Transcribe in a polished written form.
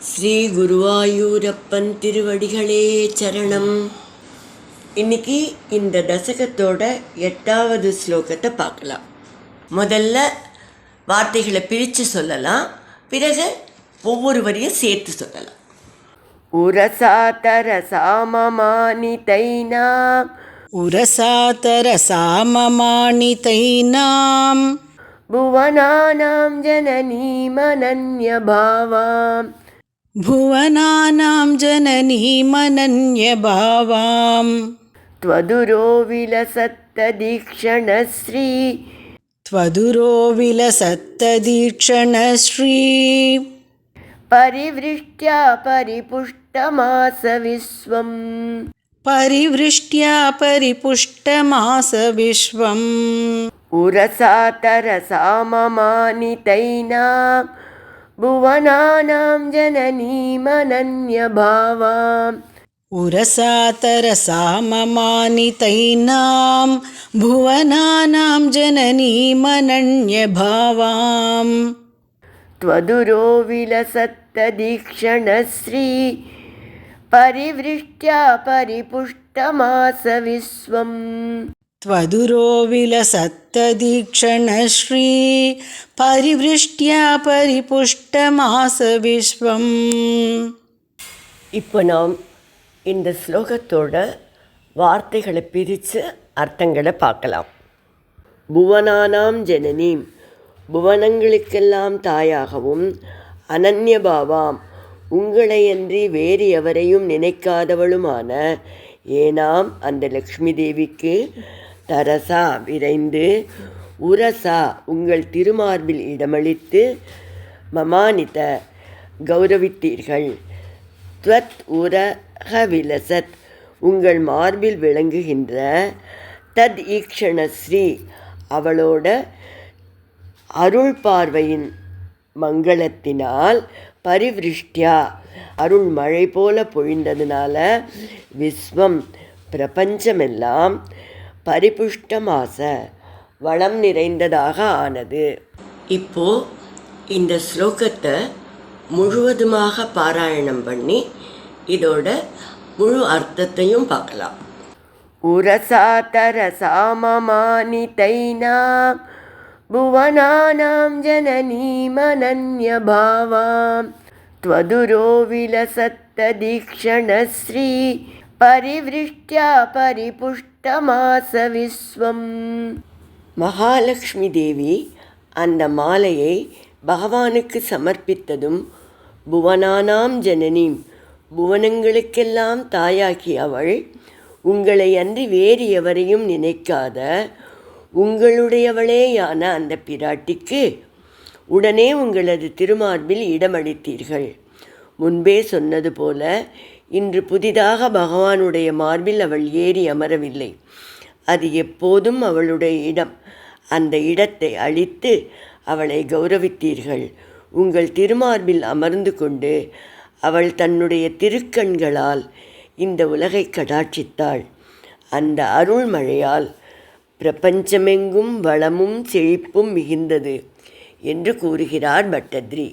ஸ்ரீ குருவாயூரப்பன் திருவடிகளே சரணம். இன்னைக்கு இந்த தசகத்தோட 8வது ஸ்லோகத்தை பார்க்கலாம். முதல்ல வார்த்தைகளை பிரித்து சொல்லலாம், பிறகு ஒவ்வொரு வரியும் சேர்த்து சொல்லலாம். உரசாதரசாமமானிதைனாம் உரசாதரசாமமானிதைனாம் புவனானாம் ஜனனீமனன்யபாவாம் भुवनानां जननीमनन्यभावाम् त्वदुरो विलसत्तदीक्षणश्री त्वदुरो विलसत्तदीक्षणश्री परिवृष्ट्या परिपुष्टमास विश्वम् परिवृष्ट्या परिपुष्टमास विश्वम् उरसातरसाममानितैनाम् भुवनानां जननीमनन्यभावाम् उरसातरसाममानितैनां भुवनानां जननीमनन्यभावाम् त्वदुरो विलसत्तदीक्षणश्री परिवृष्ट्या परिपुष्टमास विश्वम् त्वदुरो विलसत्तदीक्षणश्री परिवृष्ट्या परिपुष्टमास विश्वम्. இப்போ நாம் இந்த ஸ்லோகத்தோட வார்த்தைகளை பிரித்து அர்த்தங்களை பார்க்கலாம். புவனானாம் ஜனனீம், புவனங்களுக்கெல்லாம் தாயாகவும், அனன்யபாவாம், உங்களையன்றி வேறு எவரையும் நினைக்காதவளுமான ஏனாம் அந்த லக்ஷ்மி தேவிக்கு, தரசா விரைந்து, உரசா உங்கள் திருமார்பில் இடமளித்து, மமானித கௌரவித்தீர்கள், த்வத் உரஹ விலசத் உங்கள் மார்பில் விளங்குகின்ற, தத் ஈக்ஷணஸ்ரீ அவளோட அருள் பார்வையின் மங்களத்தினால், பரிவிருஷ்டியா அருள் மழை போல பொழிந்ததுனால, விஸ்வம் பிரபஞ்சமெல்லாம், பரிபுஷ்டமாச வளம் நிறைந்ததாக ஆனது. இப்போ இந்த ஸ்லோகத்தை முழுவதுமாக பாராயணம் பண்ணி இதோட முழு அர்த்தத்தையும் பார்க்கலாம். உரசாதரசாமமானிதைனாம் புவனானாம் ஜனனீமனன்யபாவாம் त्वदुरो विलसत्तदीक्षणश्री परिवृष्ट्या परिपुष्टमास विश्वम्. மகாலட்சுமி தேவி அந்த மாலையை பகவானுக்கு சமர்ப்பித்ததும், புவனானாம் ஜனனீம் புவனங்களுக்கெல்லாம் தாயாகி அவள், உங்களை அன்றி வேறு எவரையும் நினைக்காத உங்களுடையவளேயான அந்த பிராட்டிக்கு உடனே உங்களது திருமார்பில் இடமளித்தீர்கள். முன்பே சொன்னது போல இன்று புதிதாக பகவானுடைய மார்பில் அவள் ஏறி அமரவில்லை. அது எப்போதும் அவளுடைய இடம். அந்த இடத்தை அழித்து அவளை கௌரவித்தீர்கள். உங்கள் திருமார்பில் அமர்ந்து கொண்டு அவள் தன்னுடைய திருக்கண்களால் இந்த உலகை கடாட்சித்தாள். அந்த அருள் மழையால் பிரபஞ்சமெங்கும் வளமும் செழிப்பும் மிகுந்தது என்று கூறுகிறார் பட்டத்ரி.